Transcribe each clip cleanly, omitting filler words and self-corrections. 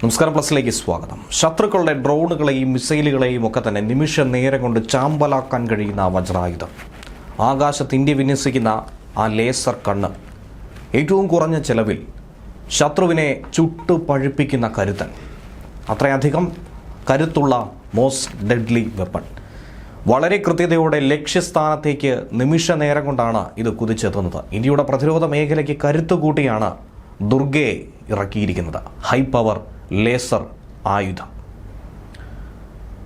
നമസ്കാരം, പ്ലസിലേക്ക് സ്വാഗതം. ശത്രുക്കളുടെ ഡ്രോണുകളെയും മിസൈലുകളെയും ഒക്കെ തന്നെ നിമിഷ നേരം കൊണ്ട് ചാമ്പലാക്കാൻ കഴിയുന്ന വജ്രായുധം, ആകാശത്ത് ഇന്ത്യ വിന്യസിക്കുന്ന ആ ലേസർ കണ്ണ്, ഏറ്റവും കുറഞ്ഞ ചെലവിൽ ശത്രുവിനെ ചുട്ടു പഴുപ്പിക്കുന്ന കരുത്തൻ, അത്രയധികം കരുത്തുള്ള മോസ്റ്റ് ഡെഡ്ലി വെപ്പൺ, വളരെ കൃത്യതയോടെ ലക്ഷ്യസ്ഥാനത്തേക്ക് നിമിഷ നേരം കൊണ്ടാണ് ഇത് കുതിച്ചെത്തുന്നത്. ഇന്ത്യയുടെ പ്രതിരോധ മേഖലയ്ക്ക് കരുത്തു കൂട്ടിയാണ് ദുർഗയെ ഇറക്കിയിരിക്കുന്നത്. ഹൈ പവർ ലേസർ ആയുധം.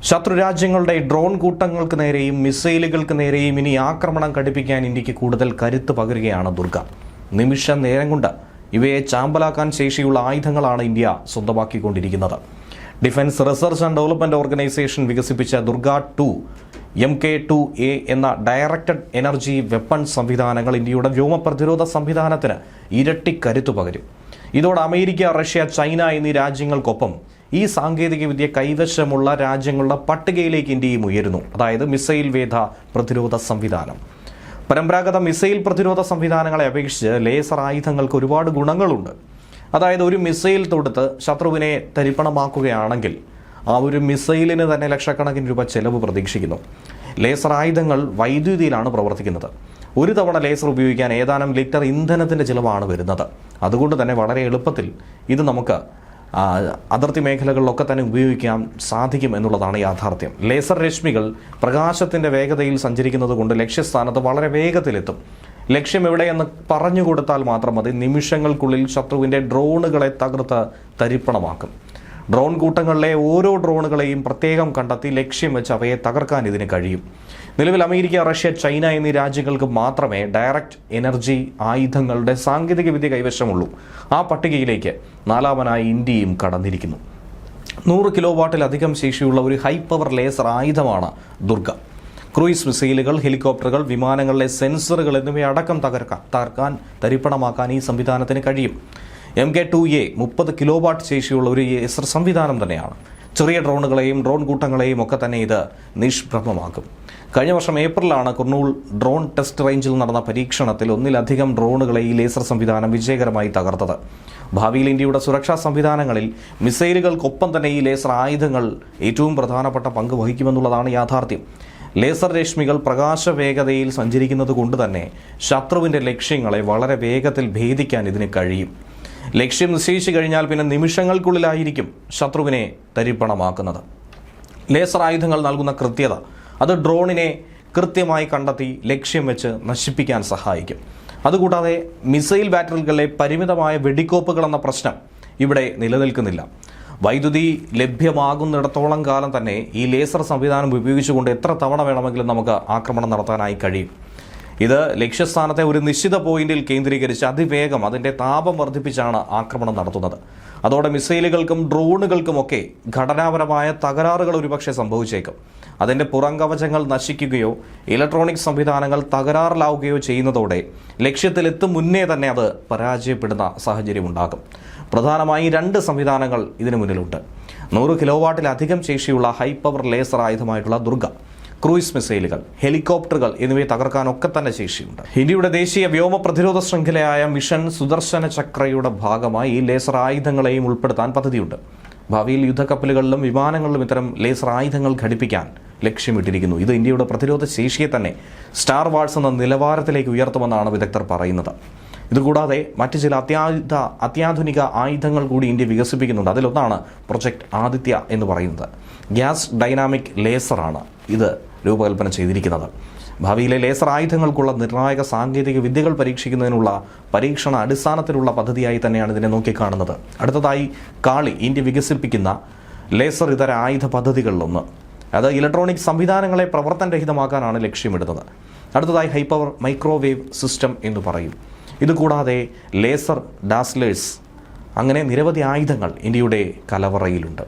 ശത്രുരാജ്യങ്ങളുടെ ഡ്രോൺ കൂട്ടങ്ങൾക്ക് നേരെയും മിസൈലുകൾക്ക് നേരെയും ഇനി ആക്രമണം ഘടിപ്പിക്കാൻ ഇന്ത്യക്ക് കൂടുതൽ കരുത്ത് പകരുകയാണ് ദുർഗ. നിമിഷ നേരം കൊണ്ട് ഇവയെ ചാമ്പലാക്കാൻ ശേഷിയുള്ള ആയുധങ്ങളാണ് ഇന്ത്യ സ്വന്തമാക്കിക്കൊണ്ടിരിക്കുന്നത്. Defence research and development organisation വികസിപ്പിച്ച ദുർഗ 2 MK2A എന്ന ഡയറക്റ്റഡ് എനർജി വെപ്പൺ സംവിധാനങ്ങൾ ഇന്ത്യയുടെ വ്യോമ പ്രതിരോധ സംവിധാനത്തിന് ഇരട്ടി കരുത്തു പകരും. ഇതോടെ അമേരിക്ക, റഷ്യ, ചൈന എന്നീ രാജ്യങ്ങൾക്കൊപ്പം ഈ സാങ്കേതികവിദ്യ കൈവശമുള്ള രാജ്യങ്ങളുടെ പട്ടികയിലേക്ക് ഇന്ത്യയും ഉയരുന്നു. അതായത് മിസൈൽ വേധ പ്രതിരോധ സംവിധാനം. പരമ്പരാഗത മിസൈൽ പ്രതിരോധ സംവിധാനങ്ങളെ അപേക്ഷിച്ച് ലേസർ ആയുധങ്ങൾക്ക് ഒരുപാട് ഗുണങ്ങളുണ്ട്. അതായത് ഒരു മിസൈൽ തൊടുത്ത് ശത്രുവിനെ തരിപ്പണമാക്കുകയാണെങ്കിൽ ആ ഒരു മിസൈലിന് തന്നെ ലക്ഷക്കണക്കിന് രൂപ ചെലവ് പ്രതീക്ഷിക്കുന്നു. ലേസർ ആയുധങ്ങൾ വൈദ്യുതിയിലാണ് പ്രവർത്തിക്കുന്നത്. ഒരു തവണ ലേസർ ഉപയോഗിക്കാൻ ഏതാനും ലിറ്റർ ഇന്ധനത്തിൻ്റെ ചിലവാണ് വരുന്നത്. അതുകൊണ്ട് തന്നെ വളരെ എളുപ്പത്തിൽ ഇത് നമുക്ക് അതിർത്തി മേഖലകളിലൊക്കെ തന്നെ ഉപയോഗിക്കാൻ സാധിക്കും എന്നുള്ളതാണ് യാഥാർത്ഥ്യം. ലേസർ രശ്മികൾ പ്രകാശത്തിൻ്റെ വേഗതയിൽ സഞ്ചരിക്കുന്നത് കൊണ്ട് ലക്ഷ്യസ്ഥാനത്ത് വളരെ വേഗത്തിലെത്തും. ലക്ഷ്യം എവിടെയെന്ന് പറഞ്ഞു കൊടുത്താൽ മാത്രം മതി, നിമിഷങ്ങൾക്കുള്ളിൽ ശത്രുവിൻ്റെ ഡ്രോണുകളെ തകർത്ത് തരിപ്പണമാക്കും. ഡ്രോൺ കൂട്ടങ്ങളിലെ ഓരോ ഡ്രോണുകളെയും പ്രത്യേകം കണ്ടെത്തി ലക്ഷ്യം വെച്ച് അവയെ തകർക്കാൻ ഇതിന് കഴിയും. നിലവിൽ അമേരിക്ക, റഷ്യ, ചൈന എന്നീ രാജ്യങ്ങൾക്ക് മാത്രമേ ഡയറക്റ്റ് എനർജി ആയുധങ്ങളുടെ സാങ്കേതികവിദ്യ കൈവശമുള്ളൂ. ആ പട്ടികയിലേക്ക് 4ാമനായി ഇന്ത്യയും കടന്നിരിക്കുന്നു. 100 കിലോവാട്ടിലധികം ശേഷിയുള്ള ഒരു ഹൈ പവർ ലേസർ ആയുധമാണ് ദുർഗ. ക്രൂയിസ് മിസൈലുകൾ, ഹെലികോപ്റ്ററുകൾ, വിമാനങ്ങളിലെ സെൻസറുകൾ എന്നിവയടക്കം തകർക്കാൻ തരിപ്പണമാക്കാൻ ഈ സംവിധാനത്തിന് കഴിയും. MK2A 30 കിലോവാട്ട് ശേഷിയുള്ള ഒരു ലേസർ സംവിധാനം തന്നെയാണ്. ചെറിയ ഡ്രോണുകളെയും ഡ്രോൺ കൂട്ടങ്ങളെയും ഒക്കെ തന്നെ ഇത് നിഷ്പ്രഭമാക്കും. കഴിഞ്ഞ വർഷം ഏപ്രിലാണ് കുർണൂൾ ഡ്രോൺ ടെസ്റ്റ് റേഞ്ചിൽ നടന്ന പരീക്ഷണത്തിൽ 1-ലധികം ഡ്രോണുകളെ ഈ ലേസർ സംവിധാനം വിജയകരമായി തകർത്തത്. ഭാവിയിൽ ഇന്ത്യയുടെ സുരക്ഷാ സംവിധാനങ്ങളിൽ മിസൈലുകൾക്കൊപ്പം തന്നെ ഈ ലേസർ ആയുധങ്ങൾ ഏറ്റവും പ്രധാനപ്പെട്ട പങ്ക് വഹിക്കുമെന്നുള്ളതാണ് യാഥാർത്ഥ്യം. ലേസർ രശ്മികൾ പ്രകാശ വേഗതയിൽ സഞ്ചരിക്കുന്നത് കൊണ്ട് തന്നെ ശത്രുവിൻ്റെ ലക്ഷ്യങ്ങളെ വളരെ വേഗത്തിൽ ഭേദിക്കാൻ ഇതിന് കഴിയും. ലക്ഷ്യം നിശ്ചയിച്ചു കഴിഞ്ഞാൽ പിന്നെ നിമിഷങ്ങൾക്കുള്ളിലായിരിക്കും ശത്രുവിനെ തരിപ്പണമാക്കുന്നത്. ലേസർ ആയുധങ്ങൾ നൽകുന്ന കൃത്യത അത് ഡ്രോണിനെ കൃത്യമായി കണ്ടെത്തി ലക്ഷ്യം വെച്ച് നശിപ്പിക്കാൻ സഹായിക്കും. അതുകൂടാതെ മിസൈൽ ബാറ്ററികളിലെ പരിമിതമായ വെടിക്കോപ്പുകൾ എന്ന പ്രശ്നം ഇവിടെ നിലനിൽക്കുന്നില്ല. വൈദ്യുതി ലഭ്യമാകുന്നിടത്തോളം കാലം തന്നെ ഈ ലേസർ സംവിധാനം ഉപയോഗിച്ചുകൊണ്ട് എത്ര തവണ വേണമെങ്കിലും നമുക്ക് ആക്രമണം നടത്താനായി കഴിയും. ഇത് ലക്ഷ്യസ്ഥാനത്തെ ഒരു നിശ്ചിത പോയിന്റിൽ കേന്ദ്രീകരിച്ച് അതിവേഗം അതിൻ്റെ താപം വർദ്ധിപ്പിച്ചാണ് ആക്രമണം നടത്തുന്നത്. അതോടെ മിസൈലുകൾക്കും ഡ്രോണുകൾക്കുമൊക്കെ ഘടനാപരമായ തകരാറുകൾ ഒരുപക്ഷെ സംഭവിച്ചേക്കും. അതിൻ്റെ പുറംകവചങ്ങൾ നശിക്കുകയോ ഇലക്ട്രോണിക് സംവിധാനങ്ങൾ തകരാറിലാവുകയോ ചെയ്യുന്നതോടെ ലക്ഷ്യത്തിലെത്തും മുന്നേ തന്നെ അത് പരാജയപ്പെടുന്ന സാഹചര്യമുണ്ടാകും. പ്രധാനമായി 2 സംവിധാനങ്ങൾ ഇതിനു മുന്നിലുണ്ട്. 100 കിലോവാട്ടിലധികം ശേഷിയുള്ള ഹൈ പവർ ലേസർ ആയുധമായിട്ടുള്ള ദുർഗ, ക്രൂയിസ് മിസൈലുകൾ, ഹെലികോപ്റ്ററുകൾ എന്നിവയെ തകർക്കാനൊക്കെ തന്നെ ശേഷിയുണ്ട്. ഇന്ത്യയുടെ ദേശീയ വ്യോമ പ്രതിരോധ ശൃംഖലയായ മിഷൻ സുദർശന ചക്രയുടെ ഭാഗമായി ഈ ലേസർ ആയുധങ്ങളെയും ഉൾപ്പെടുത്താൻ പദ്ധതിയുണ്ട്. ഭാവിയിൽ യുദ്ധക്കപ്പലുകളിലും വിമാനങ്ങളിലും ഇത്തരം ലേസർ ആയുധങ്ങൾ ഘടിപ്പിക്കാൻ ലക്ഷ്യമിട്ടിരിക്കുന്നു. ഇത് ഇന്ത്യയുടെ പ്രതിരോധ ശേഷിയെ തന്നെ സ്റ്റാർ വാർസ് എന്ന നിലവാരത്തിലേക്ക് ഉയർത്തുമെന്നാണ് വിദഗ്ധർ പറയുന്നത്. ഇതുകൂടാതെ മറ്റ് ചില അത്യാധുനിക ആയുധങ്ങൾ കൂടി ഇന്ത്യ വികസിപ്പിക്കുന്നുണ്ട്. അതിലൊന്നാണ് പ്രൊജക്ട് ആദിത്യ എന്ന് പറയുന്നത്. ഗ്യാസ് ഡൈനാമിക് ലേസറാണ് ഇത് രൂപകൽപ്പന ചെയ്തിരിക്കുന്നത്. ഭാവിയിലെ ലേസർ ആയുധങ്ങൾക്കുള്ള നിർണായക സാങ്കേതിക വിദ്യകൾ പരീക്ഷിക്കുന്നതിനുള്ള പരീക്ഷണ അടിസ്ഥാനത്തിലുള്ള പദ്ധതിയായി തന്നെയാണ് ഇതിനെ നോക്കിക്കാണുന്നത്. അടുത്തതായി കാളി, ഇന്ത്യ വികസിപ്പിക്കുന്ന ലേസർ ഇതര ആയുധ പദ്ധതികളിലൊന്ന്. അത് ഇലക്ട്രോണിക് സംവിധാനങ്ങളെ പ്രവർത്തനരഹിതമാക്കാനാണ് ലക്ഷ്യമിടുന്നത്. അടുത്തതായി ഹൈ പവർ മൈക്രോവേവ് സിസ്റ്റം എന്ന് പറയും. ഇതുകൂടാതെ ലേസർ ഡാസ്ലേഴ്സ്, അങ്ങനെ നിരവധി ആയുധങ്ങൾ ഇന്ത്യയുടെ കലവറയിലുണ്ട്.